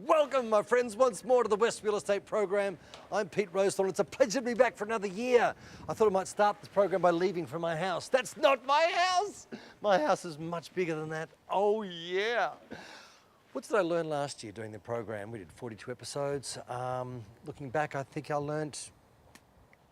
Welcome, my friends, once more to the West Real Estate Program. I'm Pete Rosethorn. It's a pleasure to be back for another year. I thought I might start this program by leaving from my house. That's not my house. My house is much bigger than that. Oh, yeah. What did I learn last year doing the program? We did 42 episodes. Looking back, I think I learned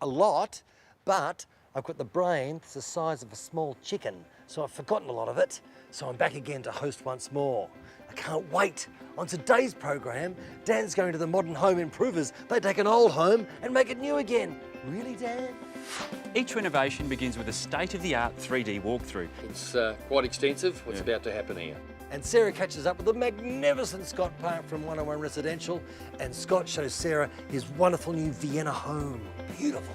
a lot, but I've got the brain that's the size of a small chicken, so I've forgotten a lot of it. So I'm back again to host once more. I can't wait. On today's program, Dan's going to the modern home improvers. They take an old home and make it new again. Really, Dan? Each renovation begins with a state-of-the-art 3D walkthrough. It's quite extensive, what's about to happen here. And Sarah catches up with the magnificent Scott Park from 101 Residential, and Scott shows Sarah his wonderful new Vienna home. Beautiful.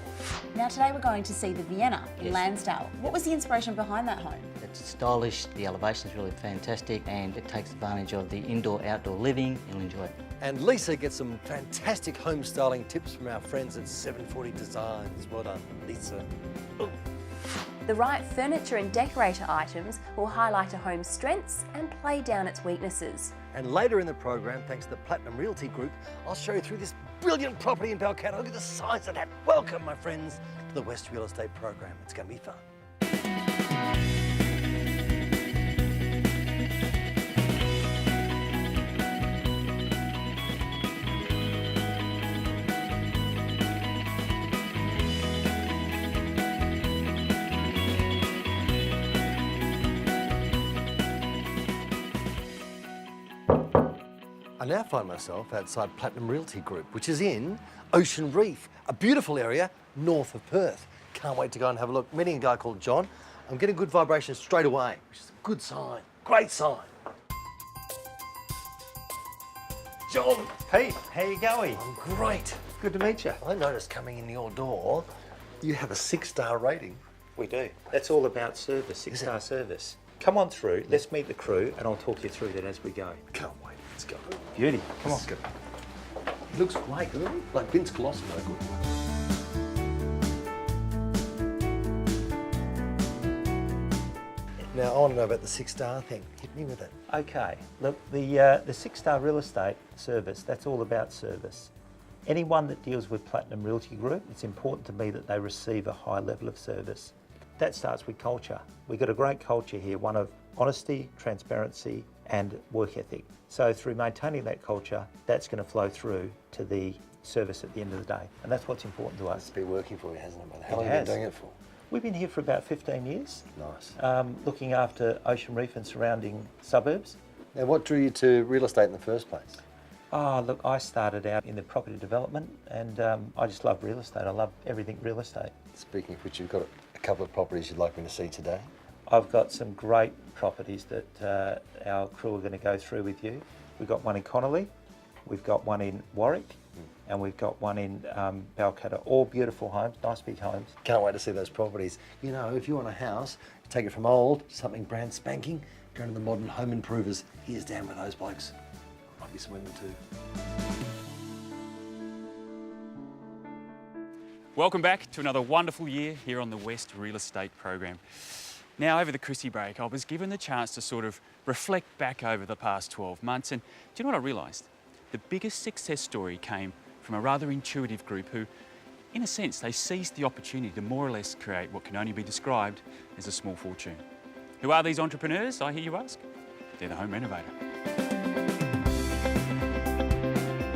Now today we're going to see the Vienna in Lansdale. What was the inspiration behind that home? It's stylish, the elevation is really fantastic, and it takes advantage of the indoor-outdoor living. You'll enjoy it. And Lisa gets some fantastic home styling tips from our friends at 740 Designs. Well done, Lisa. Ooh. The right furniture and decorator items will highlight a home's strengths and play down its weaknesses. And later in the program, thanks to the Platinum Realty Group, I'll show you through this brilliant property in Balcatta. Look at the size of that. Welcome, my friends, to the West Real Estate Program. It's going to be fun. I now find myself outside Platinum Realty Group, which is in Ocean Reef, a beautiful area north of Perth. Can't wait to go and have a look. Meeting a guy called John. I'm getting good vibrations straight away, which is a good sign, great sign. John. Pete, how you going? I'm great. Good to meet you. I noticed coming in your door, you have a 6-star rating. We do. That's all about service, six-star service. Come on through, let's meet the crew, and I'll talk you through that as we go. Can't wait, let's go. Beauty, come on. Let's go. It looks great, doesn't it? Like Vince Colosimo, good. Now, I want to know about the 6-star thing. Hit me with it. Okay, look, the six-star real estate service, that's all about service. Anyone that deals with Platinum Realty Group, it's important to me that they receive a high level of service. That starts with culture. We've got a great culture here, one of honesty, transparency, and work ethic. So through maintaining that culture, that's going to flow through to the service at the end of the day. And that's what's important to us. It's been working for you, hasn't it? How long have you been doing it for? We've been here for about 15 years. Nice. Looking after Ocean Reef and surrounding suburbs. Now, what drew you to real estate in the first place? Oh, look, I started out in the property development, and I just love real estate. I love everything real estate. Speaking of which, you've got a couple of properties you'd like me to see today. I've got some great properties that our crew are going to go through with you. We've got one in Connolly, we've got one in Warwick, and we've got one in Balcatta. All beautiful homes, nice big homes. Can't wait to see those properties. You know, if you want a house, take it from old to something brand spanking, go to the modern home improvers. Here's Dan with those blokes. Might be some women too. Welcome back to another wonderful year here on the West Real Estate Program. Now, over the Chrissy break, I was given the chance to sort of reflect back over the past 12 months, and do you know what I realised? The biggest success story came from a rather intuitive group who, in a sense, they seized the opportunity to more or less create what can only be described as a small fortune. Who are these entrepreneurs, I hear you ask? They're the home renovator.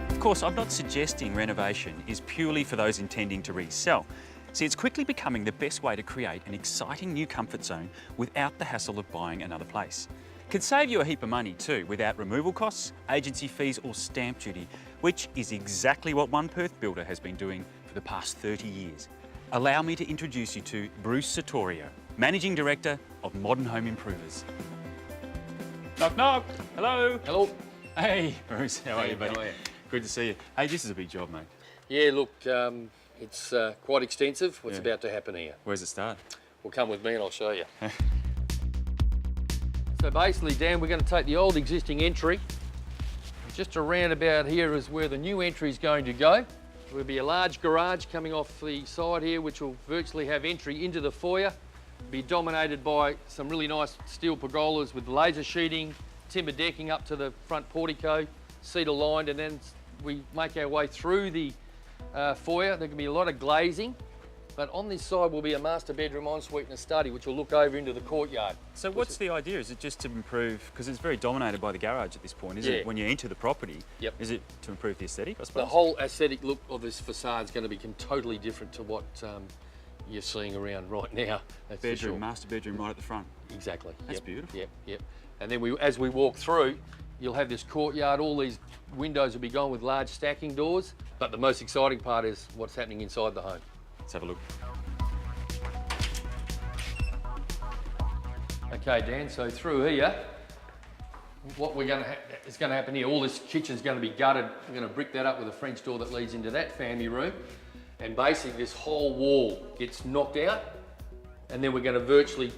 Of course, I'm not suggesting renovation is purely for those intending to resell. See, it's quickly becoming the best way to create an exciting new comfort zone without the hassle of buying another place. Could save you a heap of money too, without removal costs, agency fees or stamp duty, which is exactly what one Perth builder has been doing for the past 30 years. Allow me to introduce you to Bruce Sartorio, Managing Director of Modern Home Improvers. Knock, knock. Hello. Hello. Hey, Bruce. How are you, buddy? How are you? Good to see you. Hey, this is a big job, mate. Yeah, look, it's quite extensive, what's about to happen here. Where's it start? Well, come with me and I'll show you. So basically, Dan, we're going to take the old existing entry. Just around about here is where the new entry is going to go. There'll be a large garage coming off the side here, which will virtually have entry into the foyer. Be dominated by some really nice steel pergolas with laser sheeting, timber decking up to the front portico, cedar lined, and then we make our way through the foyer. There can be a lot of glazing, but on this side will be a master bedroom, ensuite and a study, which will look over into the courtyard. So what's the idea? Is it just to improve, because it's very dominated by the garage at this point, is Yeah. it, when you enter the property? Yep. Is it to improve the aesthetic, I suppose? The whole aesthetic look of this facade is going to be totally different to what you're seeing around right now. That's for bedroom, sure. master bedroom right at the front. Exactly. That's Yep, beautiful. Yep, yep. And then as we walk through, you'll have this courtyard. All these windows will be gone with large stacking doors. But the most exciting part is what's happening inside the home. Let's have a look. Okay, Dan, so through here, what is going to happen here, all this kitchen's going to be gutted. We're going to brick that up with a French door that leads into that family room. And basically this whole wall gets knocked out, and then we're going to virtually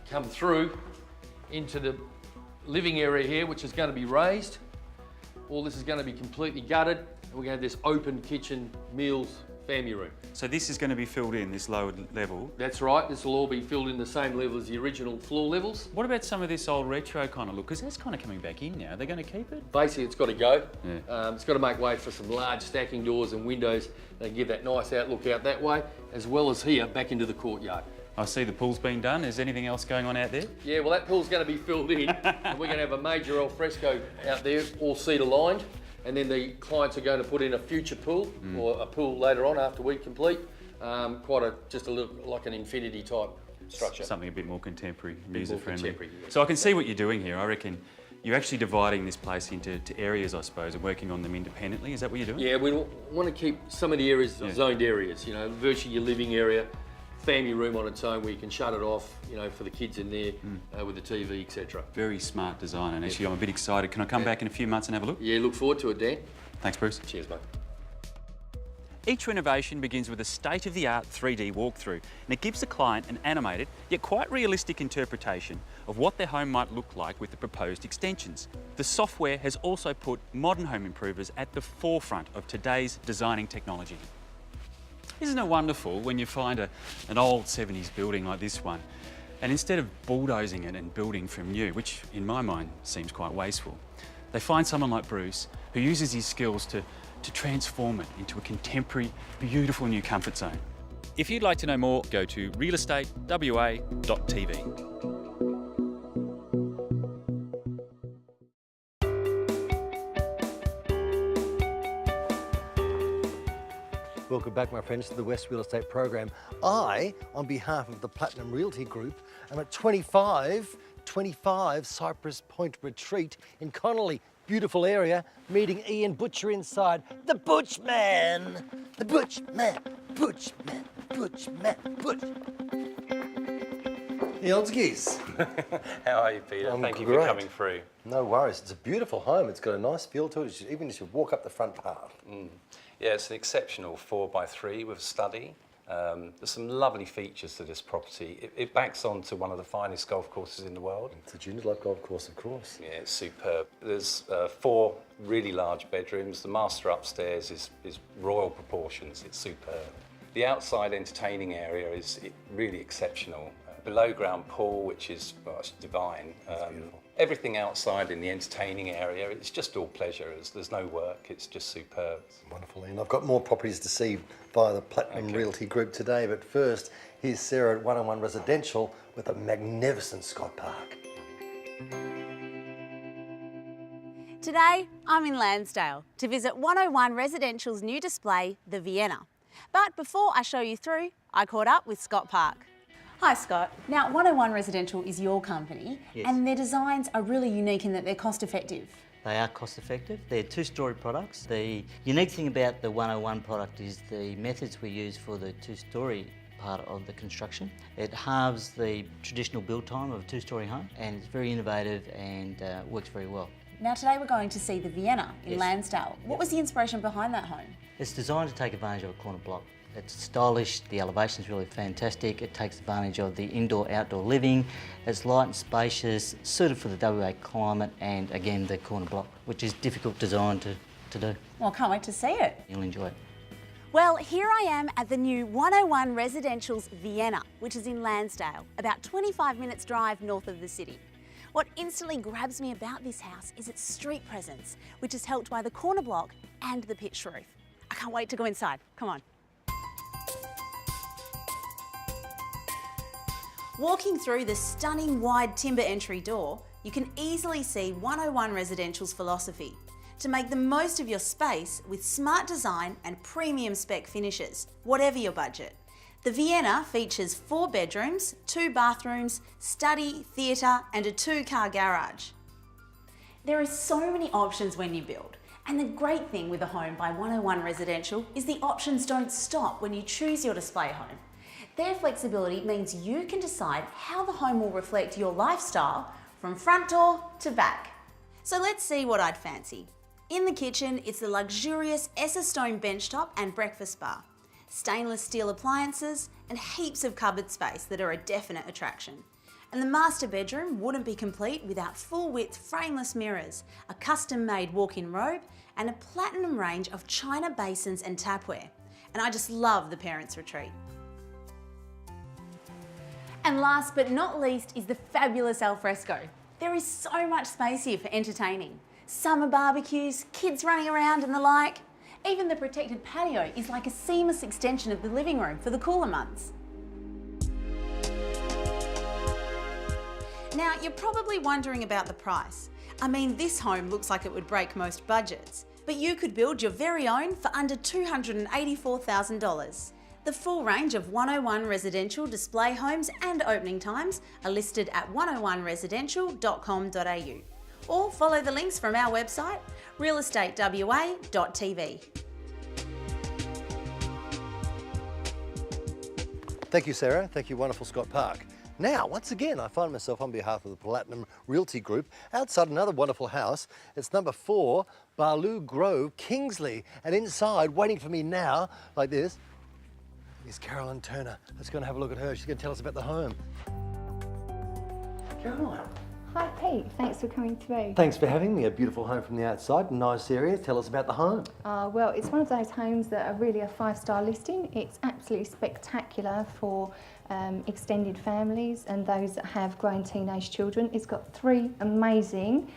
come through into the living area here, which is going to be raised. All this is going to be completely gutted, and we're going to have this open kitchen, meals, family room. So this is going to be filled in, this lower level. That's right, this will all be filled in the same level as the original floor levels. What about some of this old retro kind of look? Because that's kind of coming back in now. Are they going to keep it? Basically, it's got to go. Yeah. It's got to make way for some large stacking doors and windows that give that nice outlook out that way, as well as here, back into the courtyard. I see the pool's been done. Is anything else going on out there? Yeah, well, that pool's going to be filled in, and we're going to have a major al fresco out there, all cedar lined, and then the clients are going to put in a future pool, or a pool later on after we complete. Just a little, like an infinity type structure. Something a bit more contemporary, user-friendly. contemporary, yeah. So I can see what you're doing here. I reckon you're actually dividing this place into areas, I suppose, and working on them independently. Is that what you're doing? Yeah, we want to keep some of the areas zoned areas, you know, virtually your living area, family room on its own where you can shut it off, you know, for the kids in there with the TV, etc. Very smart design, and actually I'm a bit excited. Can I come back in a few months and have a look? Yeah, look forward to it, Dan. Thanks, Bruce. Cheers, mate. Each renovation begins with a state-of-the-art 3D walkthrough, and it gives the client an animated, yet quite realistic interpretation of what their home might look like with the proposed extensions. The software has also put modern home improvers at the forefront of today's designing technology. Isn't it wonderful when you find an old 70s building like this one, and instead of bulldozing it and building from new, which in my mind seems quite wasteful, they find someone like Bruce who uses his skills to transform it into a contemporary, beautiful new comfort zone. If you'd like to know more, go to realestatewa.tv. Welcome back, my friends, to the West Real Estate Program. I, on behalf of the Platinum Realty Group, am at 25 Cypress Point Retreat in Connolly. Beautiful area, meeting Ian Butcher inside. The Butch Man! The Butch Man! Butch Man! Butch Man! Butch! Yeltskis. How are you, Peter? I'm Thank you great. for coming through. No worries, it's a beautiful home. It's got a nice feel to it, even as you walk up the front path. Yeah, it's an exceptional 4x3 with a study. There's some lovely features to this property. It backs onto one of the finest golf courses in the world. It's a junior life golf course, of course. Yeah, it's superb. There's 4 really large bedrooms. The master upstairs is royal proportions. It's superb. The outside entertaining area is really exceptional. Below ground pool, which is it's divine. Everything outside in the entertaining area, it's just all pleasure. There's no work, it's just superb. Wonderful, Ian. I've got more properties to see via the Platinum Realty Group today, but first, here's Sarah at 101 Residential with a magnificent Scott Park. Today, I'm in Lansdale to visit 101 Residential's new display, the Vienna. But before I show you through, I caught up with Scott Park. Hi Scott. Now 101 Residential is your company, Yes. and their designs are really unique in that they're cost effective. They are cost effective. They're 2-storey products. The unique thing about the 101 product is the methods we use for the 2-storey part of the construction. It halves the traditional build time of a 2-storey home, and it's very innovative and works very well. Now today we're going to see the Vienna in Yes. Lansdale. What was the inspiration behind that home? It's designed to take advantage of a corner block. It's stylish, the elevation's really fantastic, it takes advantage of the indoor-outdoor living, it's light and spacious, suited for the WA climate, and again the corner block, which is difficult design to do. Well, I can't wait to see it. You'll enjoy it. Well, here I am at the new 101 Residential's Vienna, which is in Lansdale, about 25 minutes drive north of the city. What instantly grabs me about this house is its street presence, which is helped by the corner block and the pitched roof. I can't wait to go inside. Come on. Walking through the stunning wide timber entry door, you can easily see 101 Residential's philosophy to make the most of your space with smart design and premium spec finishes, whatever your budget. The Vienna features 4 bedrooms, 2 bathrooms, study, theatre and a 2-car garage. There are so many options when you build, and the great thing with a home by 101 Residential is the options don't stop when you choose your display home. Their flexibility means you can decide how the home will reflect your lifestyle from front door to back. So let's see what I'd fancy. In the kitchen, it's the luxurious S02E01 benchtop and breakfast bar, stainless steel appliances, and heaps of cupboard space that are a definite attraction. And the master bedroom wouldn't be complete without full-width frameless mirrors, a custom-made walk-in robe, and a platinum range of china basins and tapware. And I just love the parents' retreat. And last but not least is the fabulous alfresco. There is so much space here for entertaining. Summer barbecues, kids running around and the like. Even the protected patio is like a seamless extension of the living room for the cooler months. Now, you're probably wondering about the price. I mean, this home looks like it would break most budgets, but you could build your very own for under $284,000. The full range of 101 Residential display homes and opening times are listed at 101residential.com.au, or follow the links from our website, realestatewa.tv. Thank you, Sarah. Thank you, wonderful Scott Park. Now, once again, I find myself on behalf of the Platinum Realty Group outside another wonderful house. It's number 4, Barlow Grove, Kingsley. And inside, waiting for me now, like this, is Caroline Turner. Let's go and have a look at her. She's going to tell us about the home. Caroline. Hi Pete, thanks for coming through. Thanks for having me. A beautiful home from the outside, nice area. Tell us about the home. Well, it's one of those homes that are really a 5-star listing. It's absolutely spectacular for extended families and those that have grown teenage children. It's got 3 amazing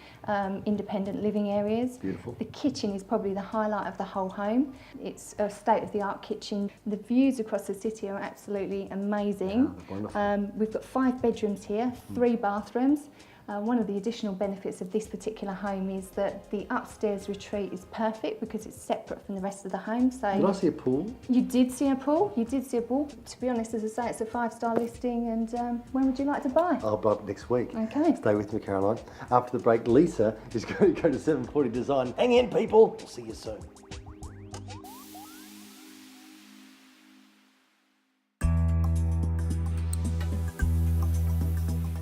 independent living areas. Beautiful. The kitchen is probably the highlight of the whole home. It's a state-of-the-art kitchen. The views across the city are absolutely amazing. Oh, wonderful. We've got 5 bedrooms here, 3 bathrooms. One of the additional benefits of this particular home is that the upstairs retreat is perfect because it's separate from the rest of the home. So did I see a pool? You did see a pool. You did see a pool. To be honest, as I say, it's a 5-star listing. And when would you like to buy? I'll buy it next week. Okay. Stay with me, Caroline. After the break, Lisa is going to go to 740 Design. Hang in, people. We'll see you soon.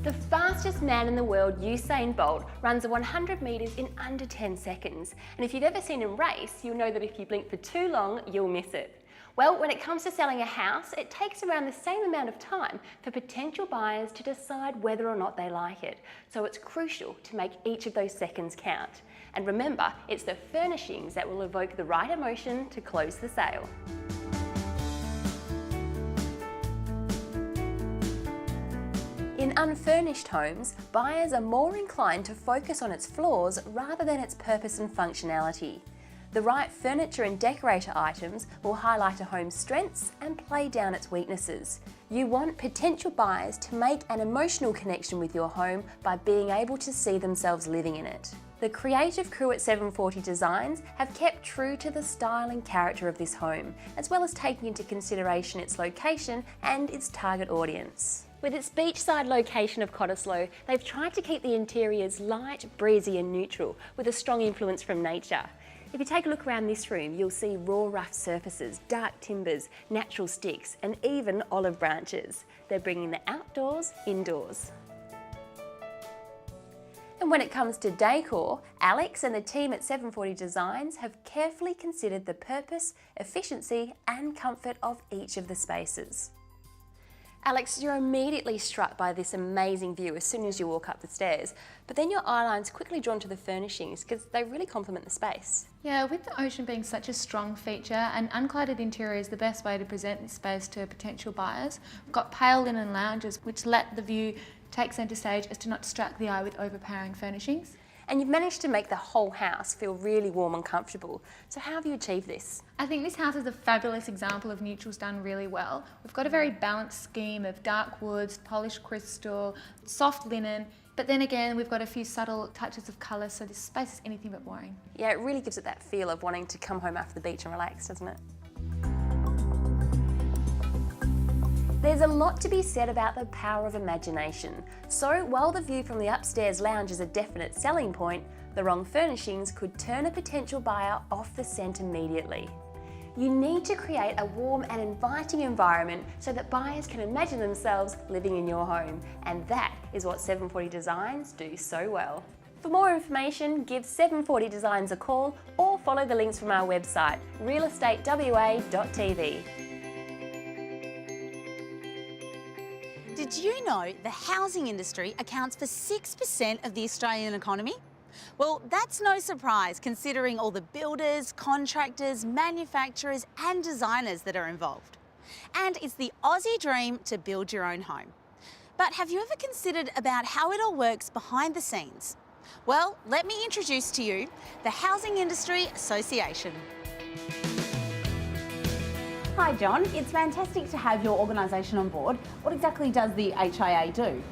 The fastest man in the world, Usain Bolt, runs 100 metres in under 10 seconds. And if you've ever seen him race, you'll know that if you blink for too long, you'll miss it. Well, when it comes to selling a house, it takes around the same amount of time for potential buyers to decide whether or not they like it. So it's crucial to make each of those seconds count. And remember, it's the furnishings that will evoke the right emotion to close the sale. In unfurnished homes, buyers are more inclined to focus on its flaws rather than its purpose and functionality. The right furniture and decorator items will highlight a home's strengths and play down its weaknesses. You want potential buyers to make an emotional connection with your home by being able to see themselves living in it. The creative crew at 740 Designs have kept true to the style and character of this home, as well as taking into consideration its location and its target audience. With its beachside location of Cottesloe, they've tried to keep the interiors light, breezy and neutral, with a strong influence from nature. If you take a look around this room, you'll see raw rough surfaces, dark timbers, natural sticks and even olive branches. They're bringing the outdoors indoors. And when it comes to decor, Alex and the team at 740 Designs have carefully considered the purpose, efficiency and comfort of each of the spaces. Alex, you're immediately struck by this amazing view as soon as you walk up the stairs, but then your eye line's quickly drawn to the furnishings because they really complement the space. Yeah, with the ocean being such a strong feature, an uncluttered interior is the best way to present this space to potential buyers. We've got pale linen lounges which let the view take centre stage as to not distract the eye with overpowering furnishings. And you've managed to make the whole house feel really warm and comfortable. So how have you achieved this? I think this house is a fabulous example of neutrals done really well. We've got a very balanced scheme of dark woods, polished crystal, soft linen, but then again we've got a few subtle touches of colour, so this space is anything but boring. Yeah, it really gives it that feel of wanting to come home after the beach and relax, doesn't it? There's a lot to be said about the power of imagination. So while the view from the upstairs lounge is a definite selling point, the wrong furnishings could turn a potential buyer off the scent immediately. You need to create a warm and inviting environment so that buyers can imagine themselves living in your home. And that is what 740 Designs do so well. For more information, give 740 Designs a call or follow the links from our website, realestatewa.tv. Did you know the housing industry accounts for 6% of the Australian economy? Well, that's no surprise considering all the builders, contractors, manufacturers and designers that are involved. And it's the Aussie dream to build your own home. But have you ever considered about how it all works behind the scenes? Well, let me introduce to you the Housing Industry Association. Hi John, it's fantastic to have your organisation on board. What exactly does the HIA do?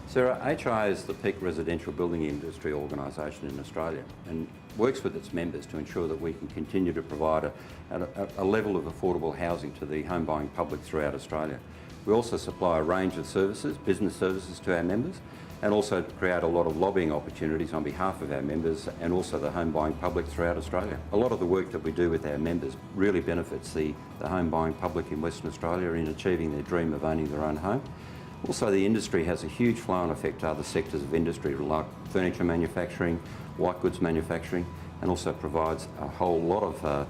Sarah, HIA is the peak residential building industry organisation in Australia and works with its members to ensure that we can continue to provide a level of affordable housing to the home buying public throughout Australia. We also supply a range of services, business services to our members, and also create a lot of lobbying opportunities on behalf of our members and also the home buying public throughout Australia. A lot of the work that we do with our members really benefits the home buying public in Western Australia in achieving their dream of owning their own home. Also, the industry has a huge flow-on effect to other sectors of industry like furniture manufacturing, white goods manufacturing, and also provides a whole lot of,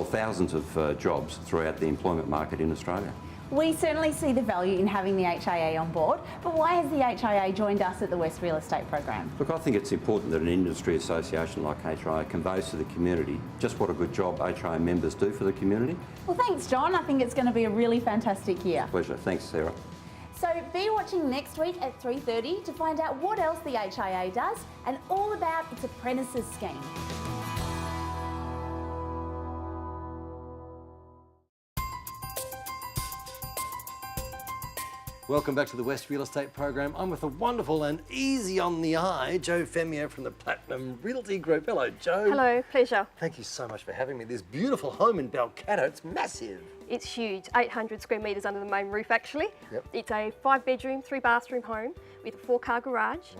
thousands of jobs throughout the employment market in Australia. We certainly see the value in having the HIA on board, but why has the HIA joined us at the West Real Estate Program? Look, I think it's important that an industry association like HIA conveys to the community just what a good job HIA members do for the community. Well, thanks, John. I think it's going to be a really fantastic year. Pleasure. Thanks, Sarah. So be watching next week at 3:30 to find out what else the HIA does and all about its apprentices scheme. Welcome back to the West Real Estate Program. I'm with the wonderful and easy on the eye, Jo Femio from the Platinum Realty Group. Hello, Jo. Hello, pleasure. Thank you so much for having me. This beautiful home in Balcatta, it's massive. It's huge, 800 square metres under the main roof actually. Yep. It's a 5-bedroom, 3-bathroom home with a 4-car garage.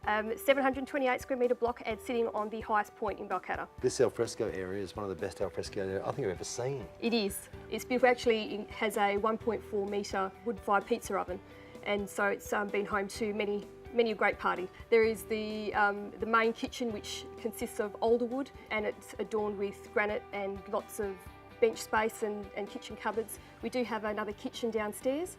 728 square metre block and sitting on the highest point in Balcatta. This alfresco area is one of the best alfresco areas I think I've ever seen. It is. It's beautiful. Actually, it has a 1.4 metre wood-fired pizza oven, and so it's been home to many a great party. There is the main kitchen, which consists of alder wood, and it's adorned with granite and lots of bench space and kitchen cupboards. We do have another kitchen downstairs,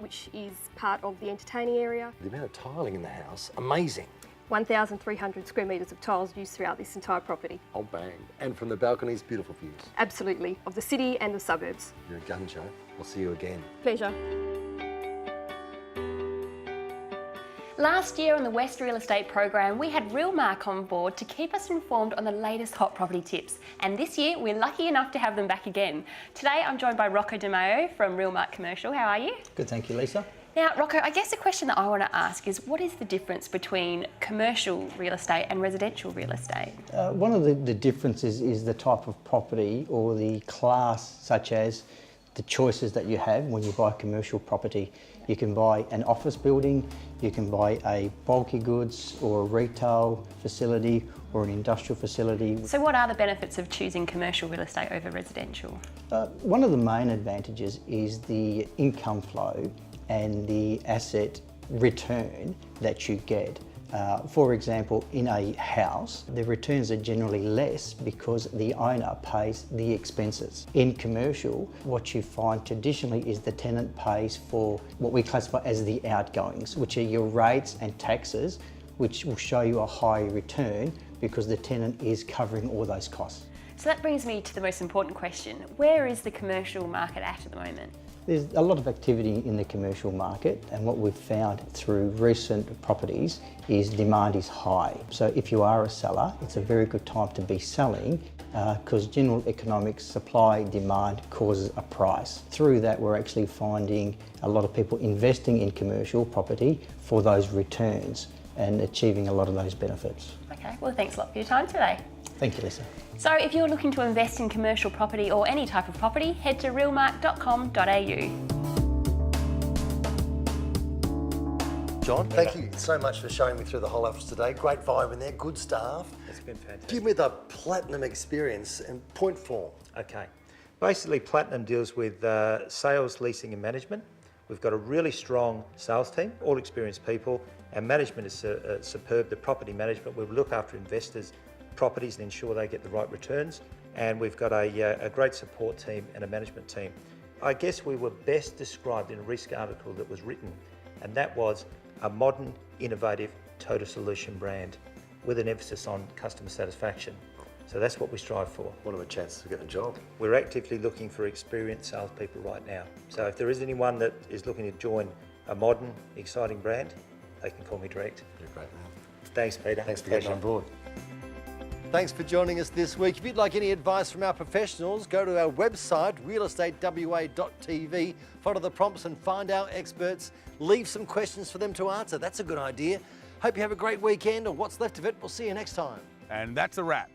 which is part of the entertaining area. The amount of tiling in the house, amazing. 1,300 square metres of tiles used throughout this entire property. Oh, bang. And from the balconies, beautiful views. Absolutely, of the city and the suburbs. You're a gun, Jo. I'll see you again. Pleasure. Last year on the West Real Estate Program, we had Realmark on board to keep us informed on the latest hot property tips. And this year, we're lucky enough to have them back again. Today, I'm joined by Rocco Di Maio from Realmark Commercial. How are you? Good, thank you, Lisa. Now, Rocco, I guess the question that I want to ask is, what is the difference between commercial real estate and residential real estate? One of the differences is the type of property or the class, such as the choices that you have when you buy commercial property. You can buy an office building, you can buy a bulky goods or a retail facility or an industrial facility. So what are the benefits of choosing commercial real estate over residential? One of the main advantages is the income flow and the asset return that you get. For example, in a house, the returns are generally less because the owner pays the expenses. In commercial, what you find traditionally is the tenant pays for what we classify as the outgoings, which are your rates and taxes, which will show you a higher return because the tenant is covering all those costs. So that brings me to the most important question. Where is the commercial market at the moment? There's a lot of activity in the commercial market, and what we've found through recent properties is demand is high. So if you are a seller, it's a very good time to be selling because general economics, supply, demand causes a price. Through that, we're actually finding a lot of people investing in commercial property for those returns and achieving a lot of those benefits. Okay, well thanks a lot for your time today. Thank you, Lisa. So if you're looking to invest in commercial property or any type of property, head to realmark.com.au. John, thank you so much for showing me through the whole office today. Great vibe in there, good staff. It's been fantastic. Give me the Platinum experience and point form. Okay. Basically, Platinum deals with sales, leasing and management. We've got a really strong sales team, all experienced people. Our management is superb. The property management, we look after investors' properties and ensure they get the right returns. And we've got a great support team and a management team. I guess we were best described in a risk article that was written, and that was a modern, innovative, total solution brand with an emphasis on customer satisfaction. So that's what we strive for. What are the chances of getting a job? We're actively looking for experienced salespeople right now. So if there is anyone that is looking to join a modern, exciting brand, they can call me direct. You're a great man. Thanks, Peter. Thanks for getting on board. Thanks for joining us this week. If you'd like any advice from our professionals, go to our website, realestatewa.tv, follow the prompts and find our experts. Leave some questions for them to answer. That's a good idea. Hope you have a great weekend, or what's left of it. We'll see you next time. And that's a wrap.